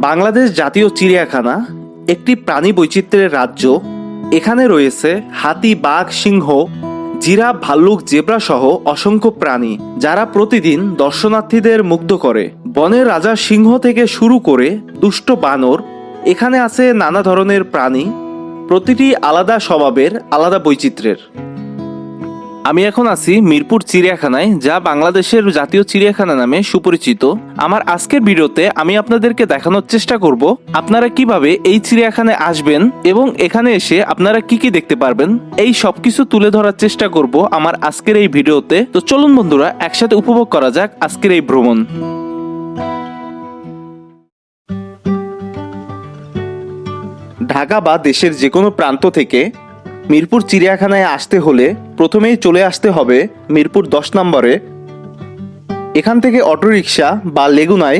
বাংলাদেশ জাতীয় চিড়িয়াখানা একটি প্রাণী বৈচিত্র্যের রাজ্য। এখানে রয়েছে হাতি, বাঘ, সিংহ, জিরাফ, ভাল্লুক, জেব্রা সহ অসংখ্য প্রাণী, যারা প্রতিদিন দর্শনার্থীদের মুগ্ধ করে। বনের রাজা সিংহ থেকে শুরু করে দুষ্ট বানর, এখানে আছে নানা ধরনের প্রাণী, প্রতিটি আলাদা স্বভাবের, আলাদা বৈচিত্র্যের। আমি এখন আছি মিরপুর চিড়িয়াখানায়, যা বাংলাদেশের জাতীয় চিড়িয়াখানা নামে সুপরিচিত। আমার আজকের ভিডিওতে আমি আপনাদেরকে দেখানোর চেষ্টা করব আপনারা কিভাবে এই চিড়িয়াখানায় আসবেন এবং এখানে এসে আপনারা কি কি দেখতে পারবেন। এই সবকিছু তুলে ধরার চেষ্টা করব আমার আজকের এই ভিডিওতে। তো চলুন বন্ধুরা, একসাথে উপভোগ করা যাক আজকের এই ভ্রমণ। ঢাকা বা দেশের যে কোনো প্রান্ত থেকে মিরপুর চিড়িয়াখানায় আসতে হলে প্রথমেই চলে আসতে হবে মিরপুর 10 নম্বরে। এখান থেকে অটোরিকশা বা লেগুনায়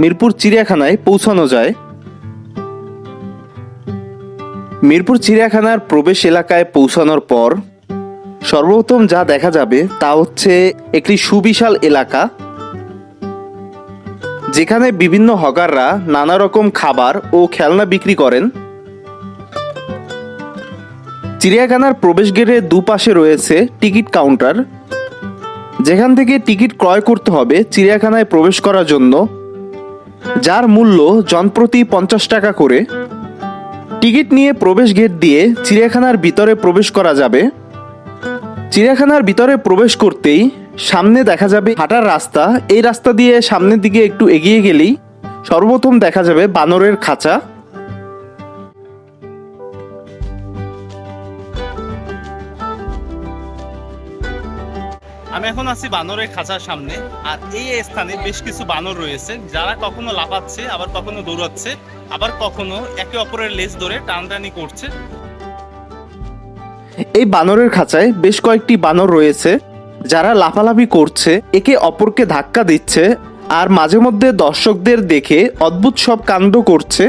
মিরপুর চিড়িয়াখানায় পৌঁছানো যায়। মিরপুর চিড়িয়াখানার প্রবেশ এলাকায় পৌঁছানোর পর সর্বপ্রথম যা দেখা যাবে তা হচ্ছে একটি সুবিশাল এলাকা, যেখানে বিভিন্ন হকাররা নানা রকম খাবার ও খেলনা বিক্রি করেন। চিড়িয়াখানার প্রবেশ গেটের দুপাশে রয়েছে টিকিট কাউন্টার, যেখান থেকে টিকিট ক্রয় করতে হবে চিড়িয়াখানায় প্রবেশ করার জন্য, যার মূল্য জনপ্রতি 50 টাকা করে। টিকিট নিয়ে প্রবেশ গেট দিয়ে চিড়িয়াখানার ভিতরে প্রবেশ করা যাবে। চিড়িয়াখানার ভিতরে প্রবেশ করতেই সামনে দেখা যাবে হাঁটার রাস্তা। এই রাস্তা দিয়ে সামনের দিকে একটু এগিয়ে গেলেই সর্বপ্রথম দেখা যাবে বানরের খাঁচা। আমি এখন আছি বানরের খাঁচার সামনে, আর এই স্থানে বেশ কিছু বানর রয়েছে, যারা কখনো লাফাচ্ছে, আবার কখনো দৌড়াচ্ছে, আবার কখনো একে অপরের লেজ ধরে টানটানি করছে। এই বানরের খাঁচায় বেশ কয়েকটি বানর রয়েছে, যারা লাফালাফি করছে, একে অপরকে ধাক্কা দিচ্ছে, আর মাঝে মধ্যে দর্শকদের দেখে অদ্ভুত সব কাণ্ড করছে।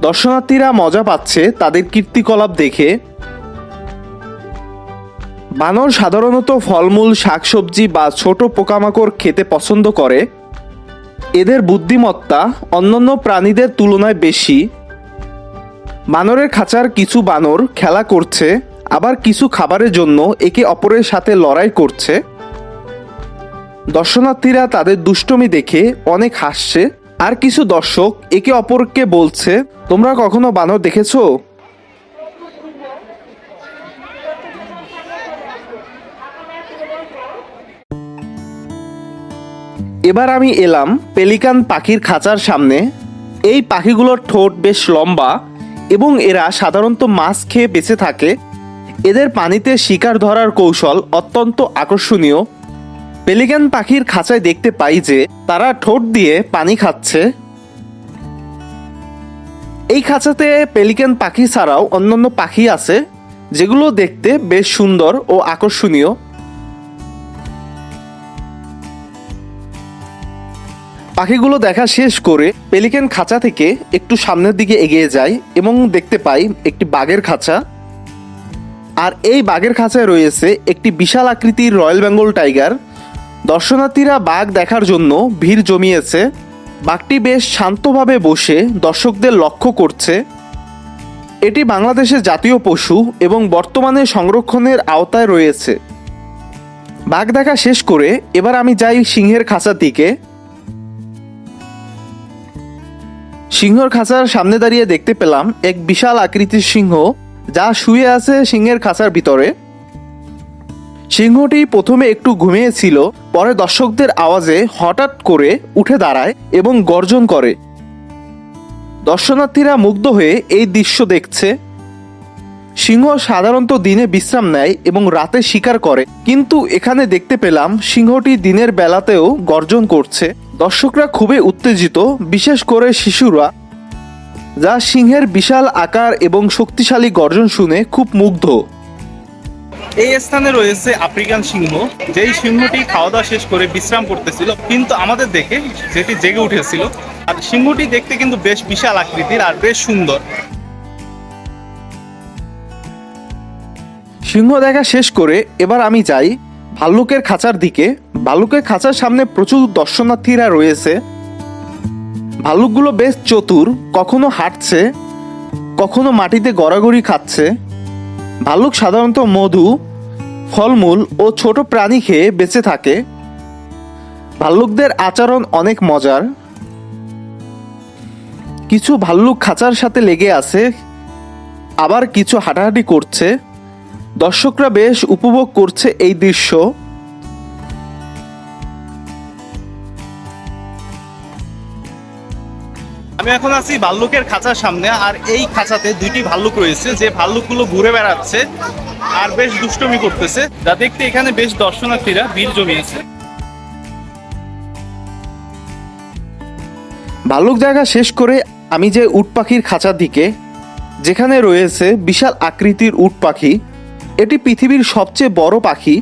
দর্শনার্থীরা মজা পাচ্ছে তাদের কীর্তিকলাপ দেখে। বানর সাধারণত ফলমূল, শাকসবজি বা ছোট পোকামাকড় খেতে পছন্দ করে। এদের বুদ্ধিমত্তা অন্যান্য প্রাণীদের তুলনায় বেশি। বানরের খাঁচার কিছু বানর খেলা করছে, আবার কিছু খাবারের জন্য একে অপরের সাথে লড়াই করছে। দর্শনার্থীরা তাদের দুষ্টুমি দেখে অনেক হাসছে, আর কিছু দর্শক একে অপরকে বলছে, তোমরা কখনো বানর দেখেছো? এবার আমি এলাম পেলিকান পাখির খাঁচার সামনে। এই পাখিগুলোর ঠোঁট বেশ লম্বা এবং এরা সাধারণত মাছ খেয়ে বেঁচে থাকে। এদের পানিতে শিকার ধরার কৌশল অত্যন্ত আকর্ষণীয়। পেলিকান পাখির খাঁচায় দেখতে পাই যে তারা ঠোঁট দিয়ে পানি খাচ্ছে। এই খাঁচাতে পেলিকান পাখি ছাড়াও অন্যান্য পাখি আছে, যেগুলো দেখতে বেশ সুন্দর ও আকর্ষণীয়। পাখিগুলো দেখা শেষ করে পেলিকান খাঁচা থেকে একটু সামনের দিকে এগিয়ে যায় এবং দেখতে পাই একটি বাঘের খাঁচা। আর এই বাঘের খাঁচায় রয়েছে একটি বিশাল আকৃতির রয়্যাল বেঙ্গল টাইগার। দর্শনার্থীরা বাঘ দেখার জন্য ভিড় জমিয়েছে। বাঘটি বেশ শান্তভাবে বসে দর্শকদের লক্ষ্য করছে। এটি বাংলাদেশের জাতীয় পশু এবং বর্তমানে সংরক্ষণের আওতায় রয়েছে। বাঘ দেখা শেষ করে এবার আমি যাই সিংহের খাঁচার দিকে। সিংহর খাঁচার সামনে দাঁড়িয়ে দেখতে পেলাম এক বিশাল আকৃতির সিংহ, যা শুয়ে আছে সিংহের খাঁচার ভিতরে। সিংহটি প্রথমে একটু ঘুমিয়েছিল, পরে দর্শকদের আওয়াজে হঠাৎ করে উঠে দাঁড়ায় এবং গর্জন করে। দর্শনার্থীরা মুগ্ধ হয়ে এই দৃশ্য দেখছে। সিংহ সাধারণত দিনে বিশ্রাম নেয় এবং রাতে শিকার করে, কিন্তু এখানে দেখতে পেলাম সিংহটি দিনের বেলাতেও গর্জন করছে। দর্শকরা খুবই উত্তেজিত, বিশেষ করে শিশুরা, যা সিংহের বিশাল আকার এবং শক্তিশালী গর্জন শুনে খুব মুগ্ধ। এই স্থানে রয়েছে আফ্রিকান সিংহ, যেই সিংহটি খাওয়া দাওয়া শেষ করে বিশ্রাম করতেছিল, কিন্তু আমাদের দেখে যেটি জেগে উঠেছিল। আর সিংহটি দেখতে কিন্তু বেশ বিশাল আকৃতির আর বেশ সুন্দর। সিংহ দেখা শেষ করে এবার আমি যাই ভাল্লুকের খাঁচার দিকে। ভাল্লুকের খাঁচার সামনে প্রচুর দর্শনার্থীরা রয়েছে। ভাল্লুকগুলো বেশ চতুর, কখনো হাঁটছে, কখনো মাটিতে গড়াগড়ি খাচ্ছে। ভাল্লুক সাধারণত মধু, ফলমূল ও ছোট প্রাণী খেয়ে বেঁচে থাকে। ভাল্লুকদের আচরণ অনেক মজার। কিছু ভাল্লুক খাঁচার সাথে লেগে আছে, আবার কিছু হাঁটাহাঁটি করছে। দর্শকরা বেশ উপভোগ করছে এই দৃশ্য। আমি এখন আছি ভাল্লুকের খাঁচার সামনে, আর এই খাঁচাতে দুইটি ভাল্লুক রয়েছে, যে ভাল্লুকগুলো ঘুরে বেড়াচ্ছে আর বেশ দুষ্টমি করতেছে, যা দেখতে এখানে বেশ দর্শনার্থীরা ভিড় জমিয়েছে। ভাল্লুক জায়গা শেষ করে আমি যে উট পাখির খাঁচার দিকে, যেখানে রয়েছে বিশাল আকৃতির উট পাখি। এটি পৃথিবীর সবচেয়ে বড় পাখি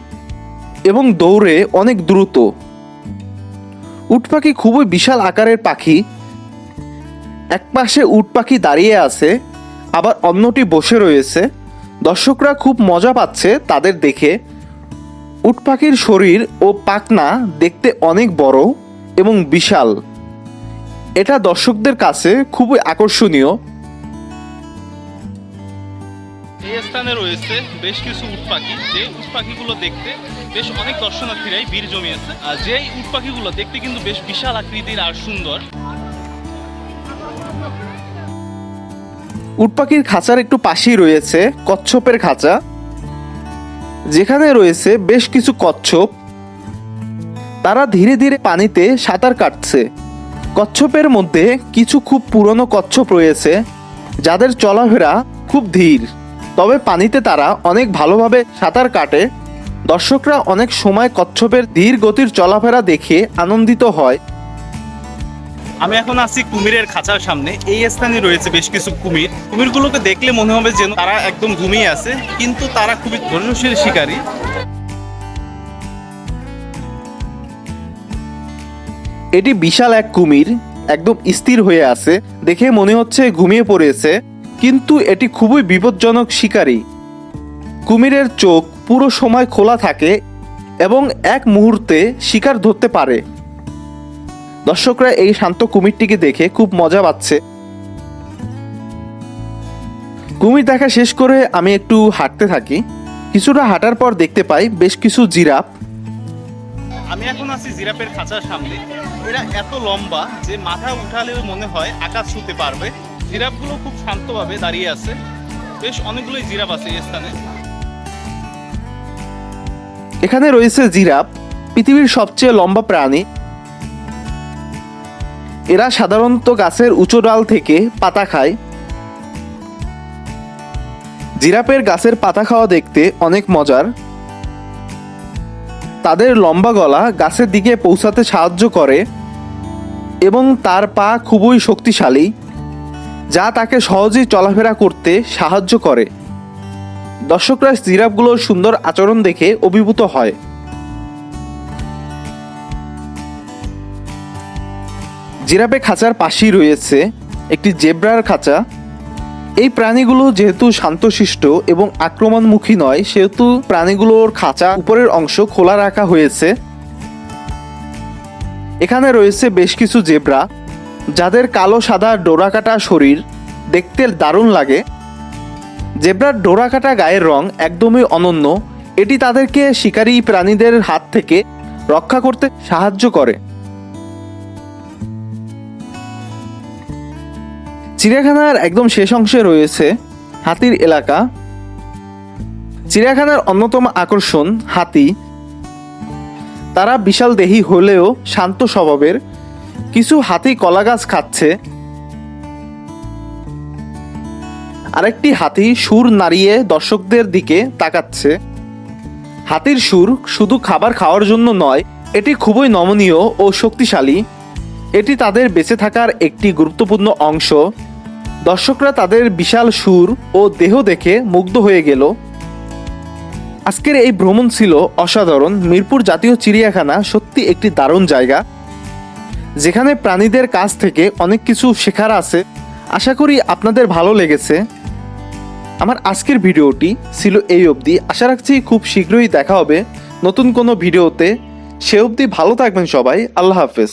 এবং দৌড়ে অনেক দ্রুত। উট পাখি খুবই বিশাল আকারের পাখি। এক পাশে উট পাখি দাঁড়িয়ে আছে, আবার অন্যটি বসে রয়েছে। দর্শকরা খুব মজা পাচ্ছে তাদের দেখে। উট পাখির শরীর ও পাখনা দেখতে অনেক বড় এবং বিশাল। এটা দর্শকদের কাছে খুবই আকর্ষণীয়। এই স্থানে রয়েছে বেশ কিছু উট পাখি, যে উট পাখিগুলো দেখতে বেশ অনেক দর্শনার্থীরাই ভিড় জমিয়েছে। আর যেই উট পাখিগুলো দেখতে কিন্তু বেশ বিশাল আকৃতির আর সুন্দর। উট পাখির খাঁচার একটু পাশেই রয়েছে কচ্ছপের খাঁচা, যেখানে রয়েছে বেশ কিছু কচ্ছপ। তারা ধীরে ধীরে পানিতে সাঁতার কাটছে। কচ্ছপের মধ্যে কিছু খুব পুরনো কচ্ছপ রয়েছে, যাদের চলাফেরা খুব ধীর, তবে পানিতে তারা অনেক ভালোভাবে সাঁতার কাটে। দর্শকরা অনেক সময় কচ্ছপের ধীর গতির চলাফেরা দেখে আনন্দিত হয়। আমি এখন আছি কুমিরের খাঁচার সামনে। এই স্থানে রয়েছে বেশ কিছু কুমির। কুমিরগুলোকে দেখলে মনে হবে যেন তারা একদম ঘুমিয়ে আছে, কিন্তু তারা খুবই ধৈর্যশীল শিকারী। এটি বিশাল এক কুমির, একদম স্থির হয়ে আছে, দেখে মনে হচ্ছে ঘুমিয়ে পড়েছে, কিন্তু এটি খুবই বিপজ্জনক শিকারী। কুমিরের চোখ পুরো সময় খোলা থাকে এবং এক মুহূর্তে শিকার ধরতে পারে। দর্শকরা এই শান্ত কুমিরটিকে দেখে খুব মজা পাচ্ছে। কুমির দেখা শেষ করে আমি একটু হাঁটতে থাকি। কিছুটা হাঁটার পর দেখতে পাই বেশ কিছু জিরাফ। আমি এখন আছি জিরাফের খাঁচার সামনে। এরা এত লম্বা যে মাথা উঠালেও মনে হয় আকাশ ছুঁতে পারবে। জিরাফগুলো খুব শান্তভাবে দাঁড়িয়ে আছে। বেশ অনেকগুলোই জিরাফ আছে এই স্থানে। এখানে রয়েছে জিরাফ, পৃথিবীর সবচেয়ে লম্বা প্রাণী। এরা সাধারণত গাছের উঁচু ডাল থেকে পাতা খায়। জিরাফের গাছের পাতা খাওয়া দেখতে অনেক মজার। তাদের লম্বা গলা গাছের দিকে পৌঁছাতে সাহায্য করে এবং তার পা খুবই শক্তিশালী, যা তাকে সহজেই চলাফেরা করতে সাহায্য করে। দর্শকরা জিরাফগুলোর সুন্দর আচরণ দেখে অভিভূত হয়। জিরাফের খাঁচার পাশেই রয়েছে একটি জেব্রার খাঁচা। এই প্রাণীগুলো যেহেতু শান্তশিষ্ট এবং আক্রমণমুখী নয়, সেহেতু প্রাণীগুলোর খাঁচা উপরের অংশ খোলা রাখা হয়েছে। এখানে রয়েছে বেশ কিছু জেব্রা, যাদের কালো সাদা ডোরাকাটা শরীর দেখতে দারুণ লাগে। জেব্রার ডোরাকাটা গায়ের রং একদমই অনন্য। এটি তাদেরকে শিকারী প্রাণীদের হাত থেকে রক্ষা করতে সাহায্য করে। চিড়িয়াখানার একদম শেষ অংশে রয়েছে হাতির এলাকা। চিড়িয়াখানার অন্যতম আকর্ষণ হাতি। তারা বিশাল দেহী হলেও শান্ত স্বভাবের। কিছু হাতি কলা গাছ খাচ্ছে, আরেকটি হাতি সুর নাড়িয়ে দর্শকদের দিকে তাকাচ্ছে। হাতির সুর শুধু খাবার খাওয়ার জন্য নয়, এটি খুবই নমনীয় ও শক্তিশালী। এটি তাদের বেঁচে থাকার একটি গুরুত্বপূর্ণ অংশ। দর্শকরা তাদের বিশাল সুর ও দেহ দেখে মুগ্ধ হয়ে গেল। আজকের এই ভ্রমণ ছিল অসাধারণ। মিরপুর জাতীয় চিড়িয়াখানা সত্যি একটি দারুণ জায়গা, যেখানে প্রাণীদের কাছ থেকে অনেক কিছু শেখার আছে। আশা করি আপনাদের ভালো লেগেছে। আমার আজকের ভিডিওটি ছিল এই অবধি। আশা রাখছি খুব শীঘ্রই দেখা হবে নতুন কোনো ভিডিওতে। সে অবধি ভালো থাকবেন সবাই। আল্লাহ হাফেজ।